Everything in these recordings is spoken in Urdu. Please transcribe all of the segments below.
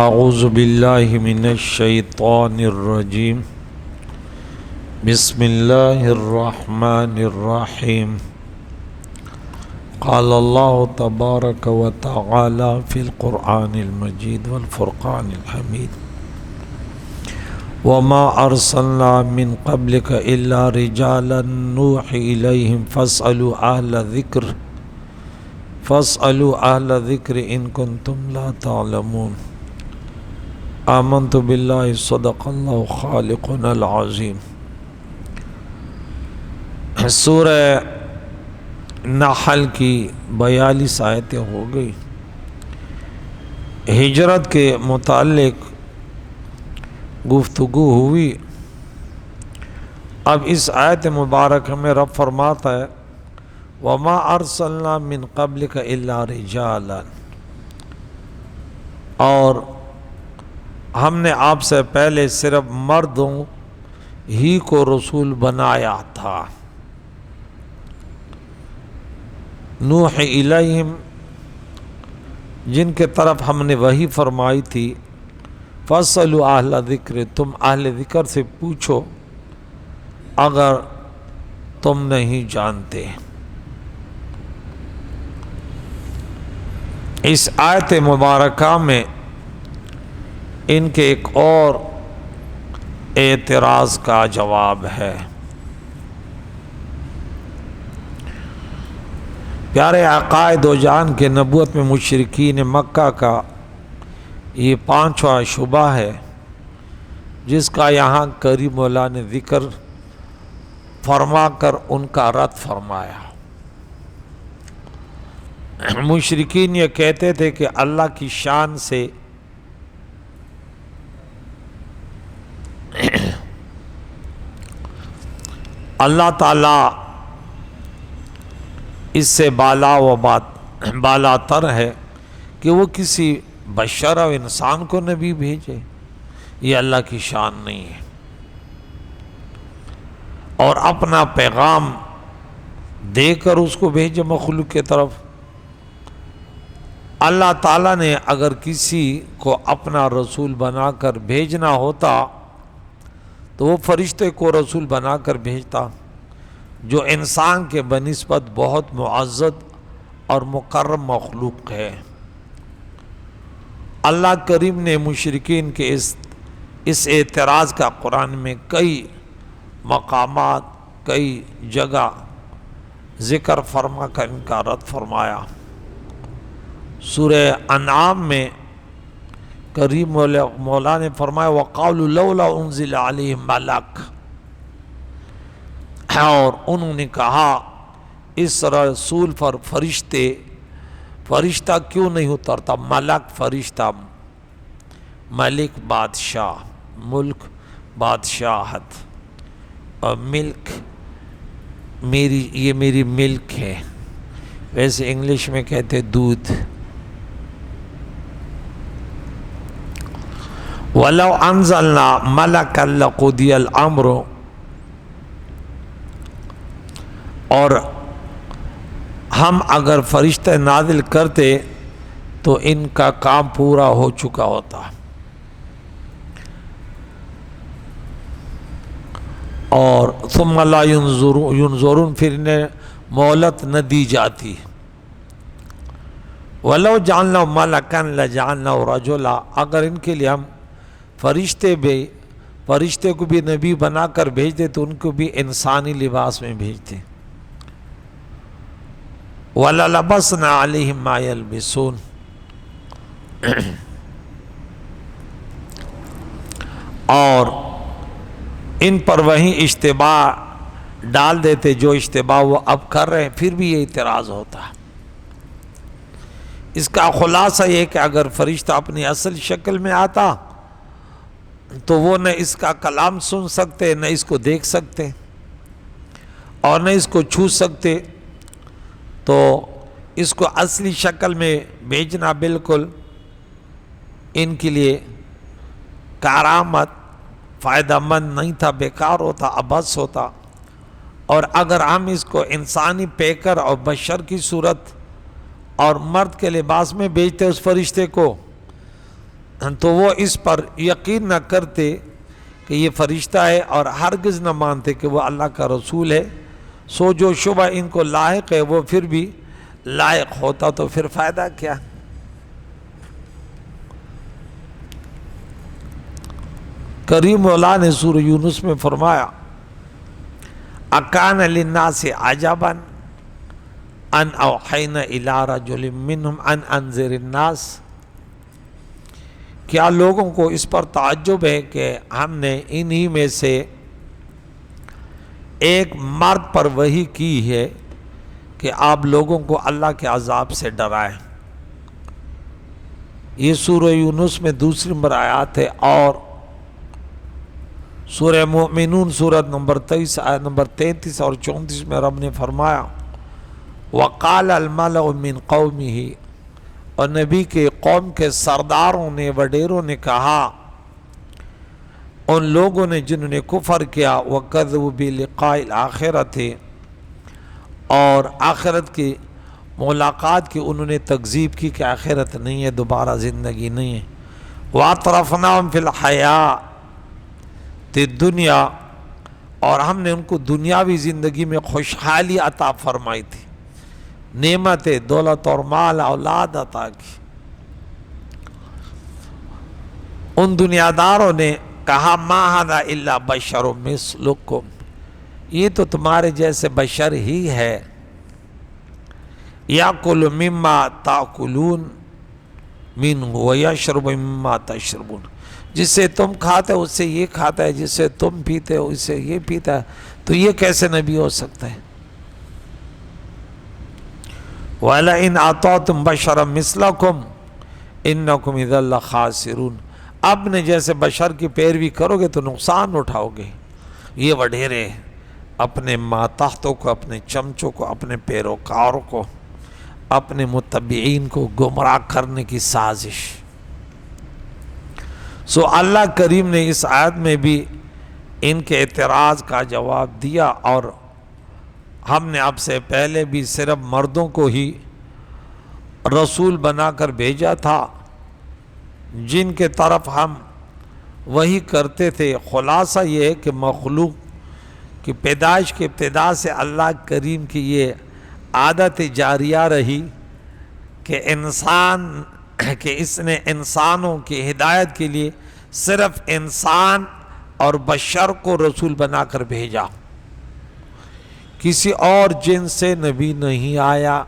اعوذ باللہ من الشیطان الرجیم بسم اللہ الرحمن الرحیم قال اللہ تبارک و تعالی فی القرآن المجید والفرقان الحمید وما ارسلنا من قبلک الا رجالا نوحی الیہم فاسألوا اہل ذکر ان کنتم لا تعلمون آمنت باللہ صدق اللہ خالقنا العظیم۔ سورہ نحل کی 42 آیتیں ہو گئی۔ ہجرت کے متعلق گفتگو ہوئی۔ اب اس آیت مبارکہ میں رب فرماتا ہے وَمَا أَرْسَلْنَا مِن قَبْلِكَ إِلَّا رِجَالًا، اور ہم نے آپ سے پہلے صرف مردوں ہی کو رسول بنایا تھا۔ نوح الیہم، جن کے طرف ہم نے وحی فرمائی تھی، فاسألوا اہل ذکر، تم اہل ذکر سے پوچھو اگر تم نہیں جانتے۔ اس آیت مبارکہ میں ان کے ایک اور اعتراض کا جواب ہے۔ پیارے آقا دو جہان کے نبوت میں مشرکین مکہ کا یہ 5واں شبہ ہے، جس کا یہاں کریم مولا نے ذکر فرما کر ان کا رد فرمایا۔ مشرکین یہ کہتے تھے کہ اللہ کی شان سے اللہ تعالیٰ اس سے بالا تر ہے کہ وہ کسی بشر و انسان کو نبی بھیجے، یہ اللہ کی شان نہیں ہے، اور اپنا پیغام دے کر اس کو بھیجے مخلوق کے طرف۔ اللہ تعالیٰ نے اگر کسی کو اپنا رسول بنا کر بھیجنا ہوتا تو وہ فرشتے کو رسول بنا کر بھیجتا، جو انسان کے بنسبت بہت معزز اور مکرم مخلوق ہے۔ اللہ کریم نے مشرکین کے اس اعتراض کا قرآن میں کئی مقامات، کئی جگہ ذکر فرما کر ان کا رد فرمایا۔ سورہ انعام میں کریم مولا نے فرمایا وَقَالُوا لَوْلَا أُنزِلَ عَلَيْهِ مَلَكٌ، اور انہوں نے کہا اس رسول پر فرشتہ کیوں نہیں اترتا؟ ملک فرشتہ، ملک بادشاہ، ملک بادشاہت، اور ملک یہ میری ملک ہے، ویسے انگلش میں کہتے دودھ۔ وَلَوْ أَنزَلْنَا مَلَكًا لَقُضِيَ الْأَمْرُ، اور ہم اگر فرشتہ نازل کرتے تو ان کا کام پورا ہو چکا ہوتا، اور ثم لا ينظرون، پھر انہیں مہلت نہ دی جاتی۔ وَلَوْ جَعَلْنَاهُ مَلَكًا لَجَعَلْنَاهُ رَجُلًا، اگر ان کے لیے ہم فرشتے کو بھی نبی بنا کر بھیجتے تو ان کو بھی انسانی لباس میں بھیجتے۔ وَلَلَبَسْنَا عَلَيْهِمْ مَا يَلْبِسُونَ، اور ان پر وہیں اشتباہ ڈال دیتے جو اشتباہ وہ اب کر رہے ہیں، پھر بھی یہ اعتراض ہوتا ہے۔ اس کا خلاصہ یہ کہ اگر فرشتہ اپنی اصل شکل میں آتا تو وہ نہ اس کا کلام سن سکتے، نہ اس کو دیکھ سکتے، اور نہ اس کو چھو سکتے، تو اس کو اصلی شکل میں بھیجنا بالکل ان کے لیے کارآمد، فائدہ مند نہیں تھا، بیکار ہوتا، عبث ہوتا۔ اور اگر ہم اس کو انسانی پیکر اور بشر کی صورت اور مرد کے لباس میں بھیجتے اس فرشتے کو، تو وہ اس پر یقین نہ کرتے کہ یہ فرشتہ ہے، اور ہرگز نہ مانتے کہ وہ اللہ کا رسول ہے۔ سو جو شبہ ان کو لاحق ہے وہ پھر بھی لائق ہوتا تو پھر فائدہ کیا؟ کریم مولا نے سورہ یونس میں فرمایا اکان للناس عجبا ان اوحینا الی رجل منہم ان انذر الناس، کیا لوگوں کو اس پر تعجب ہے کہ ہم نے انہی میں سے ایک مرد پر وحی کی ہے کہ آپ لوگوں کو اللہ کے عذاب سے ڈرائیں۔ یہ سورہ یونس میں دوسری نمبر آیات ہے، اور سورہ مومنون سورت نمبر 23 آیت نمبر 33 اور 34 میں رب نے فرمایا وَقَالَ الْمَلَأُ مِنْ قَوْمِهِ، اور نبی کے قوم کے سرداروں نے، وڈیروں نے کہا، ان لوگوں نے جنہوں نے کفر کیا، وَكَذَّبُوا بِلِقَاءِ الْآخِرَةِ، اور آخرت کی ملاقات کی انہوں نے تکذیب کی کہ آخرت نہیں ہے، دوبارہ زندگی نہیں ہے۔ وَأَطْرَفْنَاهُمْ فِي الْحَيَاةِ الدُّنْيَا، اور ہم نے ان کو دنیاوی زندگی میں خوشحالی عطا فرمائی تھی، نعمت دولت اور مال اولاد عطا کی۔ ان دنیاداروں نے کہا ما ھذا الا بشر مثلکم، یہ تو تمہارے جیسے بشر ہی ہے، یاکل مما تاکلون منہ ویشرب مما تشربون، جس سے تم کھاتے ہو اس سے یہ کھاتا ہے، جس سے تم پیتے ہو اس سے یہ پیتا ہے، تو یہ کیسے نبی ہو سکتا ہے؟ وَلَئِنْ أَطَعْتُمْ بَشَرًا مِثْلَكُمْ إِنَّكُمْ إِذًا لَخَاسِرُونَ، اپنے جیسے بشر کی پیروی کرو گے تو نقصان اٹھاؤ گے۔ یہ وڈیرے اپنے ماتحتوں کو، اپنے چمچوں کو، اپنے پیروکاروں کو، اپنے متبعین کو گمراہ کرنے کی سازش۔ سو اللہ کریم نے اس آیت میں بھی ان کے اعتراض کا جواب دیا، اور ہم نے اب سے پہلے بھی صرف مردوں کو ہی رسول بنا کر بھیجا تھا جن کے طرف ہم وہی کرتے تھے۔ خلاصہ یہ ہے کہ مخلوق کی پیدائش کے ابتدا سے اللہ کریم کی یہ عادت جاریہ رہی کہ اس نے انسانوں کی ہدایت کے لیے صرف انسان اور بشر کو رسول بنا کر بھیجا، کسی اور جنس سے نبی نہیں آیا،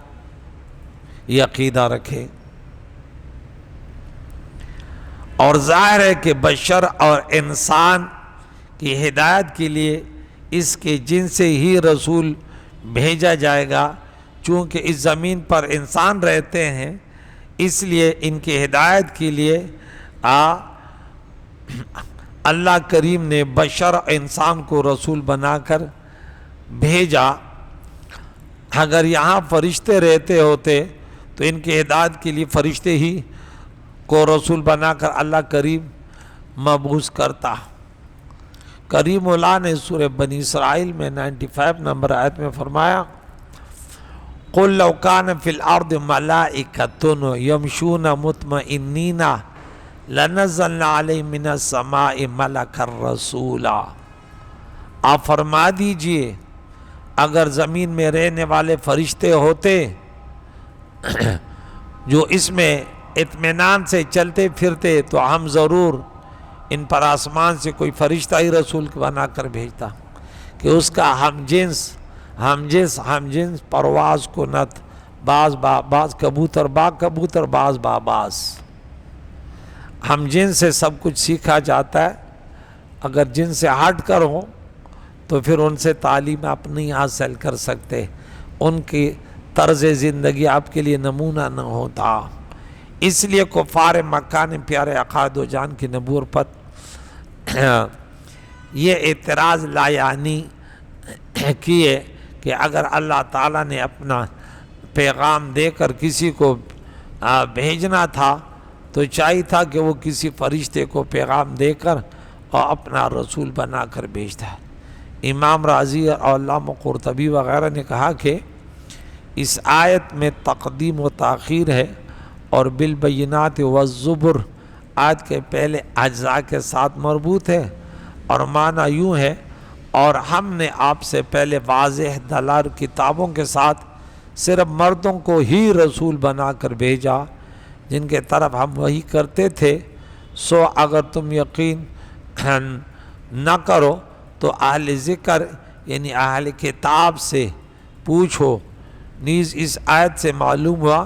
یہ عقیدہ رکھے۔ اور ظاہر ہے کہ بشر اور انسان کی ہدایت کے لیے اس کے جنس سے ہی رسول بھیجا جائے گا، چونکہ اس زمین پر انسان رہتے ہیں، اس لیے ان کی ہدایت کے لیے اللہ کریم نے بشر انسان کو رسول بنا کر بھیجا۔ اگر یہاں فرشتے رہتے ہوتے تو ان کی ہدایت کے لیے فرشتے ہی کو رسول بنا کر اللہ کریم مبعوث کرتا۔ کریم اللہ نے سورہ بنی اسرائیل میں 95 نمبر آیت میں فرمایا قُلْ لَوْ كَانَ فِي الْأَرْضِ مَلَائِكَةٌ يَمْشُونَ مُطْمَئِنِّينَ لَنَزَّلْنَا عَلَيْهِم مِّنَ السَّمَاءِ مَلَكًا رَّسُولًا، آپ فرما دیجئے اگر زمین میں رہنے والے فرشتے ہوتے جو اس میں اطمینان سے چلتے پھرتے تو ہم ضرور ان پر آسمان سے کوئی فرشتہ ہی رسول بنا کر بھیجتا کہ اس کا ہم جنس پرواز کنت، باز کبوتر با کبوتر، باز باز، ہم جنس سے سب کچھ سیکھا جاتا ہے۔ اگر جن سے ہٹ کر ہوں تو پھر ان سے تعلیم آپ نہیں حاصل کر سکتے، ان کی طرز زندگی آپ کے لیے نمونہ نہ ہوتا۔ اس لیے کفار مکہ نے پیارے آقا دو جان کی نبوت پر یہ اعتراض لایعنی کیے کہ اگر اللہ تعالیٰ نے اپنا پیغام دے کر کسی کو بھیجنا تھا تو چاہیے تھا کہ وہ کسی فرشتے کو پیغام دے کر اور اپنا رسول بنا کر بھیجتا ہے۔ امام راضی اور علامہ قرطبی وغیرہ نے کہا کہ اس آیت میں تقدیم و تاخیر ہے، اور بالبینات والزبر آیت کے پہلے اجزاء کے ساتھ مربوط ہے، اور معنی یوں ہے، اور ہم نے آپ سے پہلے واضح دلائل کتابوں کے ساتھ صرف مردوں کو ہی رسول بنا کر بھیجا جن کے طرف ہم وحی کرتے تھے، سو اگر تم یقین نہ کرو تو اہل ذکر یعنی اہل کتاب سے پوچھو۔ نیز اس آیت سے معلوم ہوا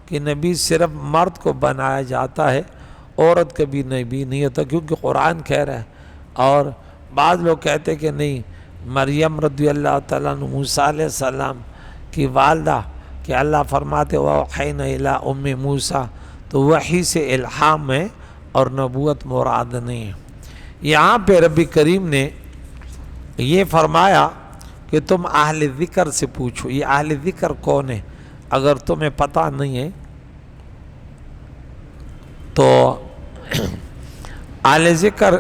کہ نبی صرف مرد کو بنایا جاتا ہے، عورت کبھی نبی نہیں ہوتا، کیونکہ قرآن کہہ رہا ہے۔ اور بعض لوگ کہتے کہ نہیں، مریم رضی اللہ تعالیٰ عنہ موسیٰ علیہ السلام کی والدہ، کہ اللہ فرماتے وَأَوْحَيْنَا إِلَىٰ أُمِّ موسیٰ، تو وحی سے الہام ہے اور نبوت مراد نہیں ہے۔ یہاں پہ رب کریم نے یہ فرمایا کہ تم اہل ذکر سے پوچھو۔ یہ اہل ذکر کون ہے؟ اگر تمہیں پتہ نہیں ہے تو اہل ذکر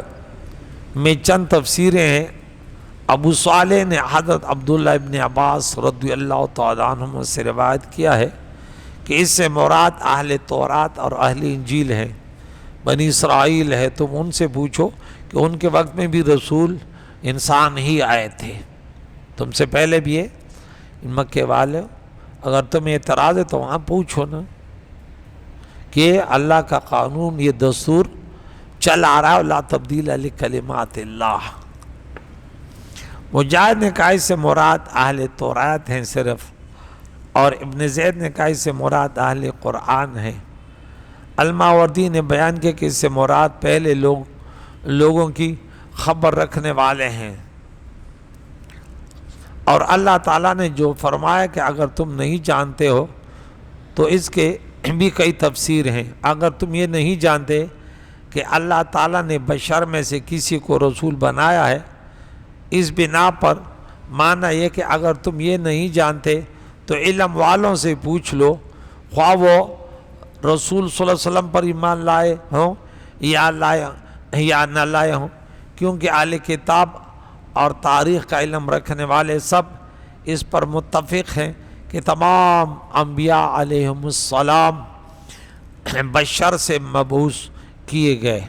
میں چند تفسیریں ہیں۔ ابو صالح نے حضرت عبداللہ ابن عباس رضی اللہ تعالیٰ عنہ سے روایت کیا ہے کہ اس سے مراد اہل تورات اور اہل انجیل ہیں، بنی اسرائیل ہے، تم ان سے پوچھو کہ ان کے وقت میں بھی رسول انسان ہی آئے تھے، تم سے پہلے بھی ہے مکے والے، اگر تمہیں اعتراض ہے تو وہاں پوچھو نا، کہ اللہ کا قانون، یہ دستور چل آ رہا ہے، لا تبدیل لکلمات اللہ۔ مجاہد نے کہا اس سے مراد اہل تورات ہیں صرف، اور ابن زید نے کہا اس سے مراد اہل قرآن ہیں۔ الماوردی نے بیان کیا کہ اس سے مراد پہلے لوگوں کی خبر رکھنے والے ہیں، اور اللہ تعالیٰ نے جو فرمایا کہ اگر تم نہیں جانتے ہو تو اس کے بھی کئی تفسیر ہیں۔ اگر تم یہ نہیں جانتے کہ اللہ تعالیٰ نے بشر میں سے کسی کو رسول بنایا ہے، اس بنا پر معنی یہ کہ اگر تم یہ نہیں جانتے تو علم والوں سے پوچھ لو، خواہ وہ رسول صلی اللہ علیہ وسلم پر ایمان لائے ہوں یا نہ لائے ہوں، کیونکہ اہل کتاب اور تاریخ کا علم رکھنے والے سب اس پر متفق ہیں کہ تمام انبیاء علیہم السلام بشر سے مبعوث کیے گئے۔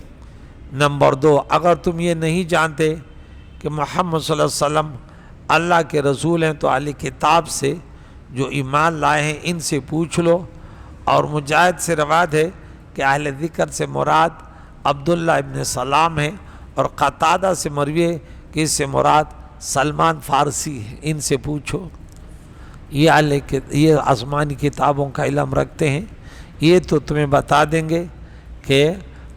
نمبر 2، اگر تم یہ نہیں جانتے کہ محمد صلی اللہ علیہ وسلم اللہ کے رسول ہیں تو اہل کتاب سے جو ایمان لائے ہیں ان سے پوچھ لو۔ اور مجاہد سے روایت ہے کہ اہل ذکر سے مراد عبداللہ ابن سلام ہے، اور قتادہ سے مروی ہے کہ اس سے مراد سلمان فارسی ہے، ان سے پوچھو، یہ آسمانی کتابوں کا علم رکھتے ہیں، یہ تو تمہیں بتا دیں گے کہ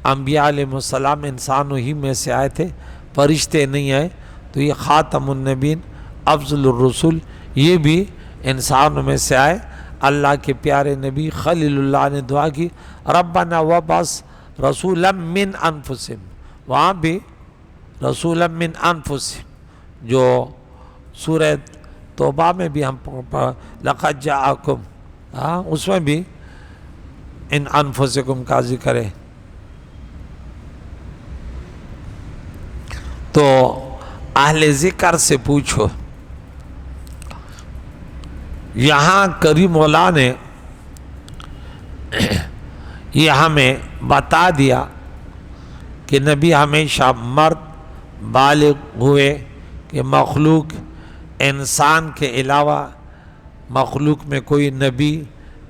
انبیاء علیہ السلام انسانوں ہی میں سے آئے تھے، فرشتے نہیں آئے، تو یہ خاتم النبیین افضل الرسول یہ بھی انسانوں میں سے آئے۔ اللہ کے پیارے نبی خلیل اللہ نے دعا کی ربنا وابعث رسولا من انفسہم، وہاں بھی رسولا من انفسہم، جو سورہ توبہ میں بھی ہم لقد جاءکم، اس میں بھی ان انفسکم کا ذکر ہے۔ تو اہل ذکر سے پوچھو۔ یہاں کریم مولا نے یہ ہمیں بتا دیا کہ نبی ہمیشہ مرد بالغ ہوئے، کہ مخلوق انسان کے علاوہ مخلوق میں کوئی نبی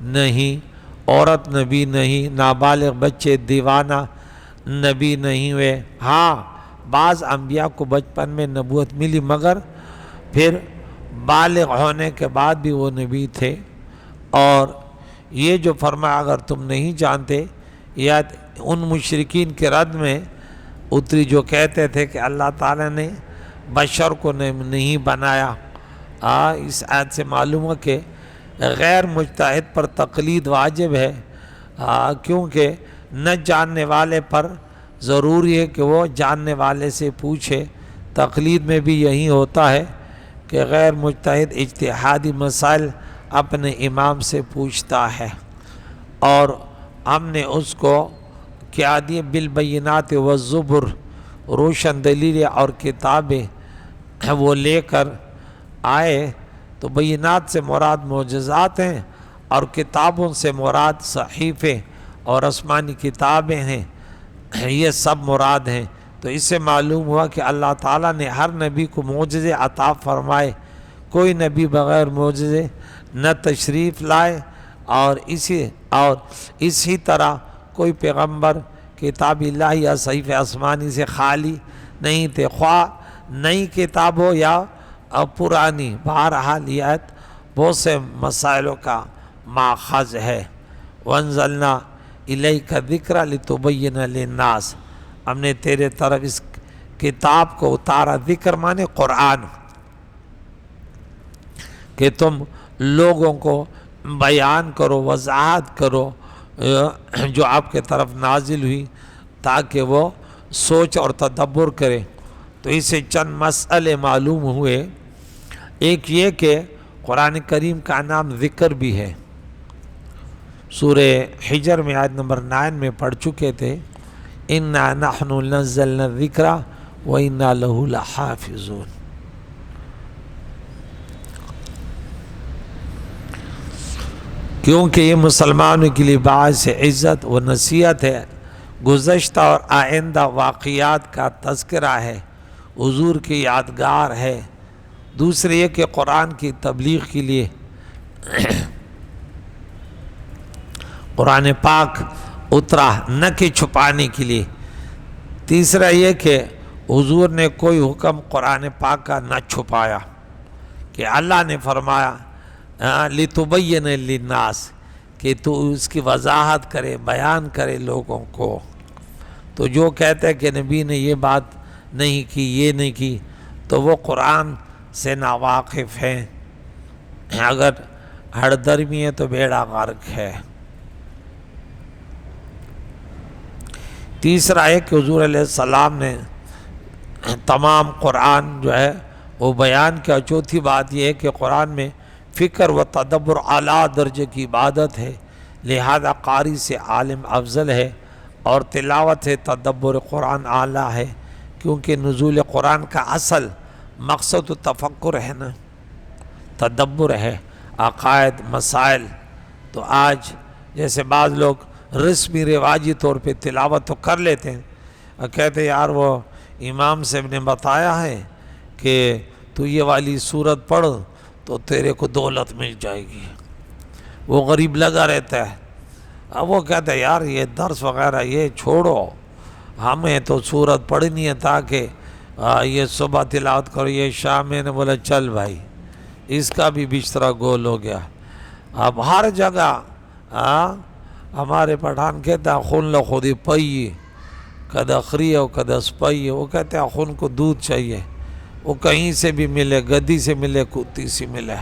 نہیں، عورت نبی نہیں، نابالغ بچے دیوانہ نبی نہیں ہوئے۔ ہاں بعض انبیاء کو بچپن میں نبوت ملی، مگر پھر بالغ ہونے کے بعد بھی وہ نبی تھے۔ اور یہ جو فرمایا اگر تم نہیں جانتے، یا ان مشرکین کے رد میں اتری جو کہتے تھے کہ اللہ تعالیٰ نے بشر کو نہیں بنایا۔ اس آیت سے معلوم ہے کہ غیر مجتہد پر تقلید واجب ہے، کیونکہ نہ جاننے والے پر ضروری ہے کہ وہ جاننے والے سے پوچھے۔ تقلید میں بھی یہی ہوتا ہے کہ غیر مجتہد اجتہادی مسائل اپنے امام سے پوچھتا ہے، اور ہم نے اس کو کیا دیے بالبینات والزبر، روشن دلیل اور کتابیں وہ لے کر آئے۔ تو بینات سے مراد معجزات ہیں، اور کتابوں سے مراد صحیفے اور آسمانی کتابیں ہیں۔ یہ سب مراد ہیں۔ تو اس سے معلوم ہوا کہ اللہ تعالیٰ نے ہر نبی کو معجزے عطا فرمائے، کوئی نبی بغیر معجزے نہ تشریف لائے، اور اسی طرح کوئی پیغمبر کتاب اللہ یا صحیف آسمانی سے خالی نہیں تھے، خواہ نئی کتاب ہو یا پرانی۔ بہرحال یہ آیت بہت سے مسائلوں کا ماخذ ہے۔ وَأَنزَلْنَا إِلَيْكَ الذِّكْرَ لِتُبَيِّنَ لِلنَّاسِ، ہم نے تیرے طرف اس کتاب کو اتارا، ذکر مانے قرآن، کہ تم لوگوں کو بیان کرو، وضاحت کرو جو آپ کے طرف نازل ہوئی، تاکہ وہ سوچ اور تدبر کرے۔ تو اس سے چند مسئلے معلوم ہوئے۔ ایک یہ کہ قرآن کریم کا نام ذکر بھی ہے، سورہ حجر میں آیت نمبر 9 میں پڑھ چکے تھے، اِنَّا نَحْنُ نَزَّلْنَا الذِّكْرَ وَإِنَّا لَهُ لَحَافِظُونَ۔ کیونکہ یہ مسلمانوں کے لیے باعث عزت و نصیحت ہے، گزشتہ اور آئندہ واقعات کا تذکرہ ہے، حضور کی یادگار ہے۔ دوسرے یہ کہ قرآن کی تبلیغ کے لیے قرآن پاک اترا، نہ کہ چھپانے کے لیے۔ تیسرا یہ کہ حضور نے کوئی حکم قرآن پاک کا نہ چھپایا، کہ اللہ نے فرمایا لِتُبَيِّنَ لِلنَّاسِ، کہ تو اس کی وضاحت کرے، بیان کرے لوگوں کو۔ تو جو کہتے ہیں کہ نبی نے یہ بات نہیں کی، یہ نہیں کی، تو وہ قرآن سے ناواقف ہیں۔ اگر ہر درمی ہے تو بیڑا غرق ہے۔ تیسرا ہے کہ حضور علیہ السلام نے تمام قرآن جو ہے وہ بیان کیا۔ چوتھی بات یہ ہے کہ قرآن میں فکر و تدبر اعلیٰ درجے کی عبادت ہے، لہذا قاری سے عالم افضل ہے، اور تلاوت ہے تدبر قرآن اعلیٰ ہے، کیونکہ نزول قرآن کا اصل مقصد و تفکر ہے نا، تدبر ہے، عقائد مسائل۔ تو آج جیسے بعض لوگ رسمی رواجی طور پہ تلاوت تو کر لیتے ہیں، اور کہتے یار وہ امام صاحب نے بتایا ہے کہ تو یہ والی سورت پڑھ تو تیرے کو دولت مل جائے گی، وہ غریب لگا رہتا ہے۔ اب وہ کہتا ہے یار یہ درس وغیرہ یہ چھوڑو، ہمیں تو سورت پڑھنی ہے تاکہ یہ صبح تلاوت کرو، یہ شام میں نے بولا چل بھائی، اس کا بھی بسترا گول ہو گیا۔ اب ہر جگہ ہمارے پٹھان کہتا ہے خون لو خودی پئی، کد اخری ہو کد اسپئی، وہ کہتے ہیں خون کو دودھ چاہیے، وہ کہیں سے بھی ملے، گدی سے ملے، کتی سے ملے۔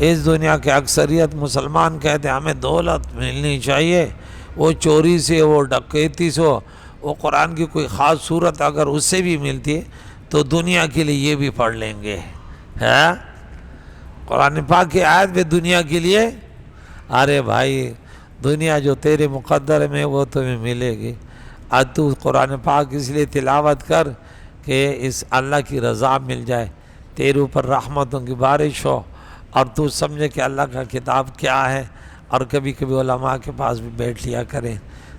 اس دنیا کے اکثریت مسلمان کہتے ہیں ہمیں دولت ملنی چاہیے، وہ چوری سے، وہ ڈکیتی سے، وہ قرآن کی کوئی خاص صورت اگر اس سے بھی ملتی ہے تو دنیا کے لیے یہ بھی پڑھ لیں گے۔ قرآن پاک کی آیت بھی دنیا کے لیے، ارے بھائی دنیا جو تیرے مقدر میں وہ تمہیں ملے گی۔ آج تو قرآن پاک اس لیے تلاوت کر کہ اس اللہ کی رضا مل جائے، تیرے اوپر رحمتوں کی بارش ہو، اور تو سمجھے کہ اللہ کا کتاب کیا ہے، اور کبھی کبھی علماء کے پاس بھی بیٹھ لیا کریں۔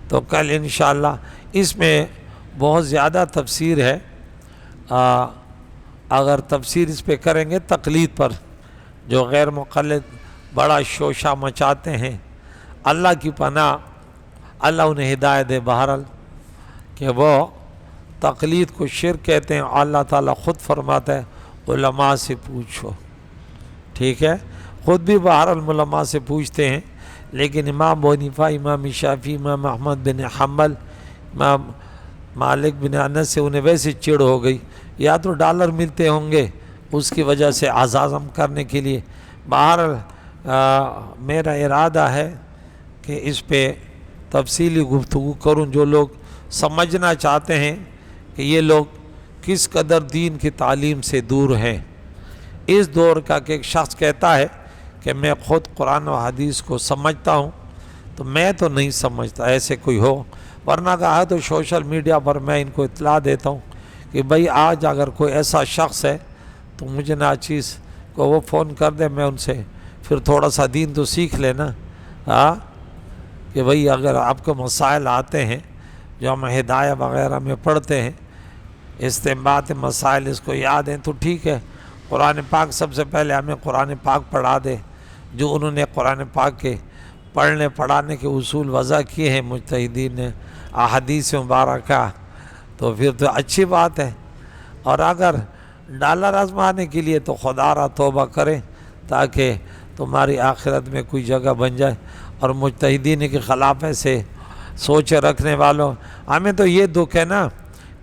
تو کل انشاءاللہ اس میں بہت زیادہ تفسیر ہے، اگر تفسیر اس پہ کریں گے تقلید پر، جو غیر مقلد بڑا شوشہ مچاتے ہیں، اللہ کی پناہ، اللہ انہیں ہدایت دے بہرحال، کہ وہ تقلید کو شرک کہتے ہیں۔ اللہ تعالیٰ خود فرماتا ہے علماء سے پوچھو، ٹھیک ہے، خود بھی بہرحال علماء سے پوچھتے ہیں، لیکن امام ابو حنیفہ، امام شافعی، امام احمد بن حنبل، امام مالک بن انس سے انہیں ویسے چڑ ہو گئی، یا تو ڈالر ملتے ہوں گے اس کی وجہ سے عزازم کرنے کے لیے۔ بہرحال میرا ارادہ ہے کہ اس پہ تفصیلی گفتگو کروں، جو لوگ سمجھنا چاہتے ہیں کہ یہ لوگ کس قدر دین کی تعلیم سے دور ہیں۔ اس دور کا کہ ایک شخص کہتا ہے کہ میں خود قرآن و حدیث کو سمجھتا ہوں، تو میں تو نہیں سمجھتا، ایسے کوئی ہو، ورنہ کہا تو سوشل میڈیا پر میں ان کو اطلاع دیتا ہوں کہ بھائی آج اگر کوئی ایسا شخص ہے تو مجھے ناچیز کو وہ فون کر دے، میں ان سے پھر تھوڑا سا دین تو سیکھ لینا، کہ بھئی اگر آپ کو مسائل آتے ہیں جو ہم ہدایہ وغیرہ میں پڑھتے ہیں، استنباط مسائل اس کو یاد ہیں تو ٹھیک ہے، قرآن پاک سب سے پہلے ہمیں قرآن پاک پڑھا دے، جو انہوں نے قرآن پاک کے پڑھنے پڑھانے کے اصول وضع کیے ہیں مجتہدین نے، احادیث مبارکہ، تو پھر تو اچھی بات ہے۔ اور اگر ڈالر آزمانے کے لیے تو خدا را توبہ کریں تاکہ تمہاری آخرت میں کوئی جگہ بن جائے۔ اور مجتہدین کے خلاف ایسے سوچ رکھنے والوں، ہمیں تو یہ دکھ ہے نا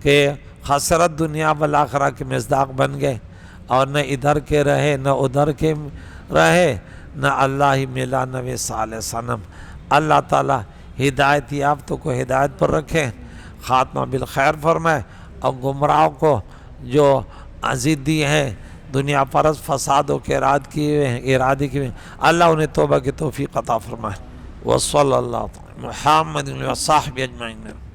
کہ خسرت دنیا والآخرہ کے مصداق بن گئے، اور نہ ادھر کے رہے نہ ادھر کے رہے، نہ اللہ ہی ملا نہ وہ صالح صنم۔ اللہ تعالیٰ ہدایت یافتوں کو ہدایت پر رکھیں، خاتمہ بالخیر فرمائے، اور گمراہوں کو جو ضدی ہیں، دنیا پرست فسادوں کے ارادے کیے ہیں، اللہ انہیں توبہ کی توفیق عطا فرمائے۔ وصلی اللہ تعالی محمد و صحبہ اجمعین۔